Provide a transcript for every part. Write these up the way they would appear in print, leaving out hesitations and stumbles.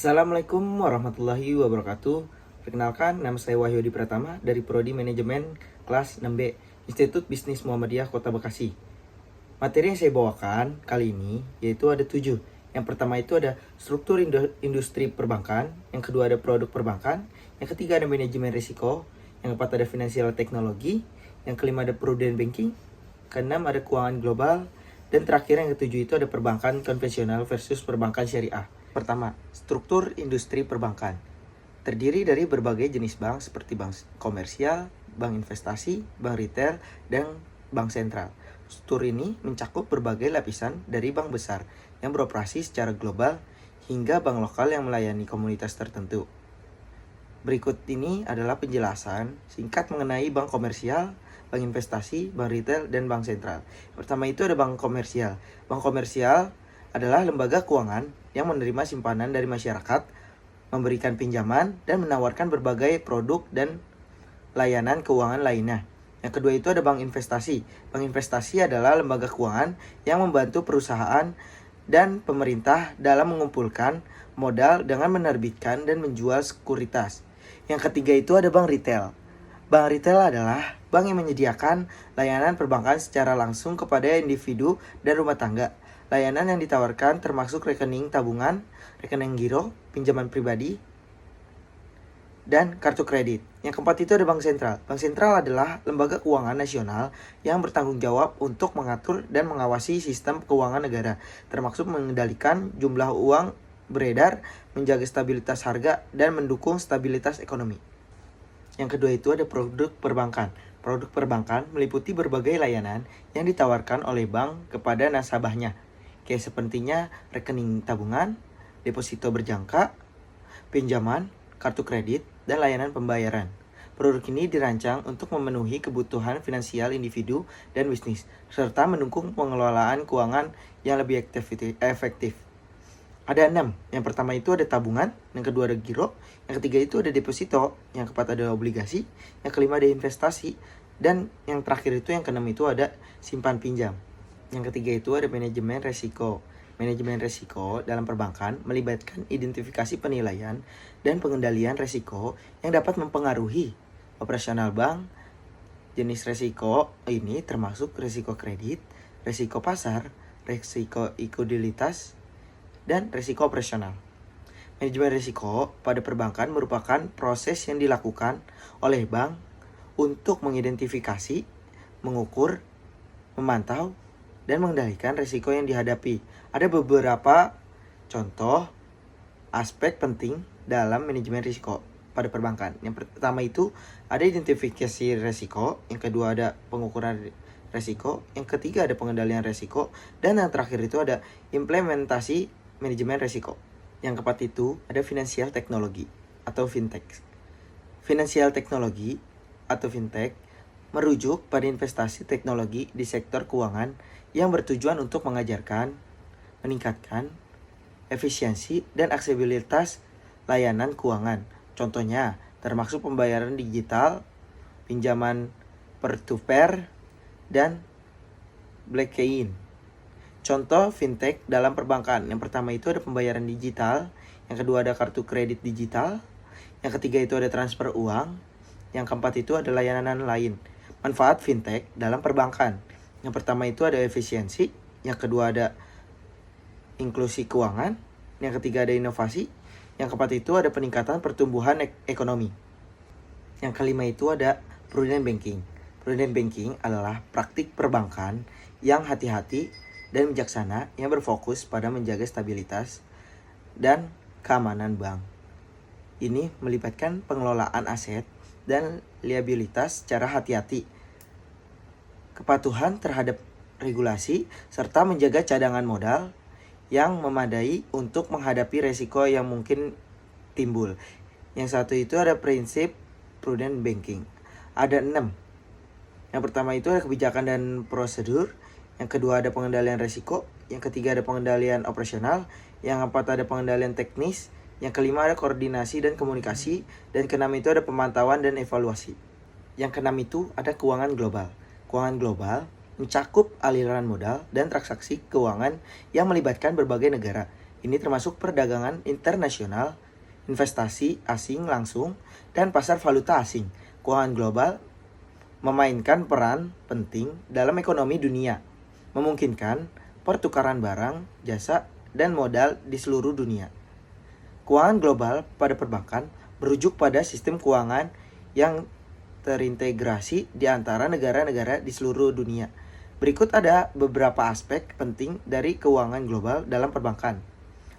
Assalamualaikum warahmatullahi wabarakatuh. Perkenalkan, nama saya Wahyudi Pratama dari Prodi Manajemen kelas 6B, Institut Bisnis Muhammadiyah Kota Bekasi. Materi yang saya bawakan kali ini yaitu ada 7. Yang pertama itu ada struktur industri perbankan, yang kedua ada produk perbankan, yang ketiga ada manajemen risiko, yang keempat ada finansial teknologi, yang kelima ada prudent banking, keenam ada keuangan global, dan terakhir yang ketujuh itu ada perbankan konvensional versus perbankan syariah. Pertama, struktur industri perbankan. Terdiri dari berbagai jenis bank seperti bank komersial, bank investasi, bank retail, dan bank sentral. Struktur ini mencakup berbagai lapisan dari bank besar yang beroperasi secara global hingga bank lokal yang melayani komunitas tertentu. Berikut ini adalah penjelasan singkat mengenai bank komersial, bank investasi, bank retail, dan bank sentral. Pertama itu ada bank komersial. Bank komersial adalah lembaga keuangan yang menerima simpanan dari masyarakat, memberikan pinjaman, dan menawarkan berbagai produk dan layanan keuangan lainnya. Yang kedua itu ada bank investasi. Bank investasi adalah lembaga keuangan yang membantu perusahaan dan pemerintah dalam mengumpulkan modal dengan menerbitkan dan menjual sekuritas. Yang ketiga itu ada bank retail. Bank retail adalah bank yang menyediakan layanan perbankan secara langsung kepada individu dan rumah tangga. Layanan yang ditawarkan termasuk rekening tabungan, rekening giro, pinjaman pribadi, dan kartu kredit. Yang keempat itu ada bank sentral. Bank sentral adalah lembaga keuangan nasional yang bertanggung jawab untuk mengatur dan mengawasi sistem keuangan negara, termasuk mengendalikan jumlah uang beredar, menjaga stabilitas harga, dan mendukung stabilitas ekonomi. Yang kedua itu ada produk perbankan. Produk perbankan meliputi berbagai layanan yang ditawarkan oleh bank kepada nasabahnya, kayak sepertinya rekening tabungan, deposito berjangka, pinjaman, kartu kredit, dan layanan pembayaran. Produk ini dirancang untuk memenuhi kebutuhan finansial individu dan bisnis, serta mendukung pengelolaan keuangan yang lebih efektif. Ada 6. Yang pertama itu ada tabungan, yang kedua ada giro, yang ketiga itu ada deposito, yang keempat ada obligasi, yang kelima ada investasi, dan yang terakhir itu yang keenam itu ada simpan pinjam. Yang ketiga itu ada manajemen risiko. Manajemen risiko dalam perbankan melibatkan identifikasi penilaian dan pengendalian risiko yang dapat mempengaruhi operasional bank. Jenis risiko ini termasuk risiko kredit, risiko pasar, risiko likuiditas, dan risiko operasional. Manajemen risiko pada perbankan merupakan proses yang dilakukan oleh bank untuk mengidentifikasi, mengukur, memantau, dan mengendalikan risiko yang dihadapi. Ada beberapa contoh aspek penting dalam manajemen risiko pada perbankan. Yang pertama itu ada identifikasi risiko, yang kedua ada pengukuran risiko, yang ketiga ada pengendalian risiko, dan yang terakhir itu ada implementasi manajemen risiko. Yang keempat itu ada finansial teknologi atau fintech. Finansial teknologi atau fintech merujuk pada investasi teknologi di sektor keuangan yang bertujuan untuk mengajarkan, meningkatkan efisiensi dan aksesibilitas layanan keuangan. Contohnya termasuk pembayaran digital, pinjaman peer-to-peer, dan blockchain. Contoh fintech dalam perbankan. Yang pertama itu ada pembayaran digital, yang kedua ada kartu kredit digital, yang ketiga itu ada transfer uang, yang keempat itu ada layanan lain. Manfaat fintech dalam perbankan. Yang pertama itu ada efisiensi, yang kedua ada inklusi keuangan, yang ketiga ada inovasi, yang keempat itu ada peningkatan pertumbuhan ekonomi. Yang kelima itu ada prudent banking. Prudent banking adalah praktik perbankan yang hati-hati dan bijaksana yang berfokus pada menjaga stabilitas dan keamanan bank. Ini melibatkan pengelolaan aset dan liabilitas secara hati-hati, kepatuhan terhadap regulasi, serta menjaga cadangan modal yang memadai untuk menghadapi resiko yang mungkin timbul. Yang satu itu ada prinsip prudent banking. Ada 6. Yang pertama itu ada kebijakan dan prosedur, yang kedua ada pengendalian risiko, yang ketiga ada pengendalian operasional, yang keempat ada pengendalian teknis, yang kelima ada koordinasi dan komunikasi, dan keenam itu ada pemantauan dan evaluasi. Yang keenam itu ada keuangan global. Keuangan global mencakup aliran modal dan transaksi keuangan yang melibatkan berbagai negara. Ini termasuk perdagangan internasional, investasi asing langsung, dan pasar valuta asing. Keuangan global memainkan peran penting dalam ekonomi dunia, memungkinkan pertukaran barang, jasa, dan modal di seluruh dunia. Keuangan global pada perbankan merujuk pada sistem keuangan yang terintegrasi di antara negara-negara di seluruh dunia. Berikut ada beberapa aspek penting dari keuangan global dalam perbankan.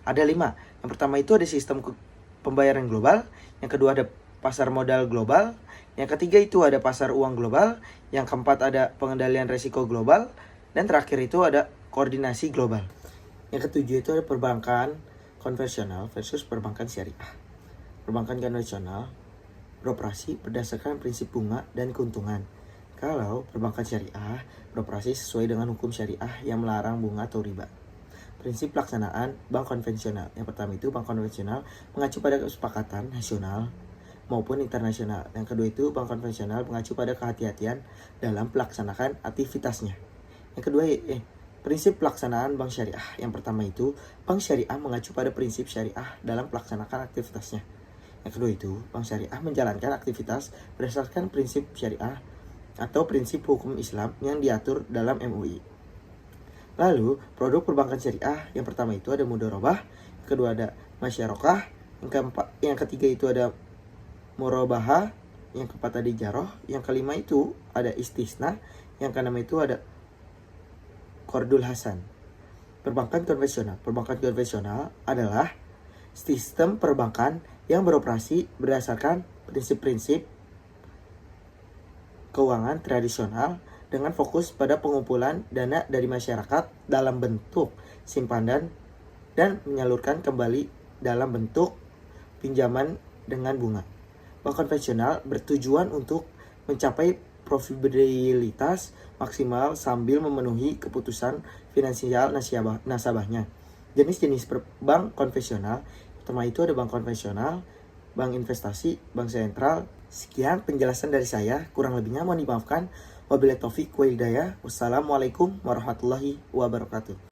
Ada 5. Yang pertama itu ada sistem pembayaran global. Yang kedua ada pasar modal global. Yang ketiga itu ada pasar uang global. Yang keempat ada pengendalian risiko global. Dan terakhir itu ada koordinasi global. Yang ketujuh itu ada perbankan konvensional versus perbankan syariah. Perbankan konvensional beroperasi berdasarkan prinsip bunga dan keuntungan. Kalau perbankan syariah beroperasi sesuai dengan hukum syariah yang melarang bunga atau riba. Prinsip pelaksanaan bank konvensional. Yang pertama itu bank konvensional mengacu pada kesepakatan nasional maupun internasional. Yang kedua itu bank konvensional mengacu pada kehati-hatian dalam pelaksanaan aktivitasnya. Yang kedua prinsip pelaksanaan bank syariah. Yang pertama itu bank syariah mengacu pada prinsip syariah dalam pelaksanaan aktivitasnya. Yang kedua itu bank syariah menjalankan aktivitas berdasarkan prinsip syariah atau prinsip hukum Islam yang diatur dalam MUI. Lalu, produk perbankan syariah yang pertama itu ada mudharabah, yang kedua ada masyarokah, yang ketiga itu ada murabahah, yang keempat ada ijarah, yang kelima itu ada istisna, yang keenam itu ada qardul hasan. Perbankan konvensional adalah sistem perbankan yang beroperasi berdasarkan prinsip-prinsip keuangan tradisional dengan fokus pada pengumpulan dana dari masyarakat dalam bentuk simpanan dan menyalurkan kembali dalam bentuk pinjaman dengan bunga. Bank konvensional bertujuan untuk mencapai profitabilitas maksimal sambil memenuhi keputusan finansial nasabahnya. Jenis-jenis bank konvensional, pertama itu ada bank konvensional, bank investasi, bank sentral. Sekian penjelasan dari saya, kurang lebihnya mohon dimaafkan. Wabillahi taufiq wa hidayah. Wassalamualaikum warahmatullahi wabarakatuh.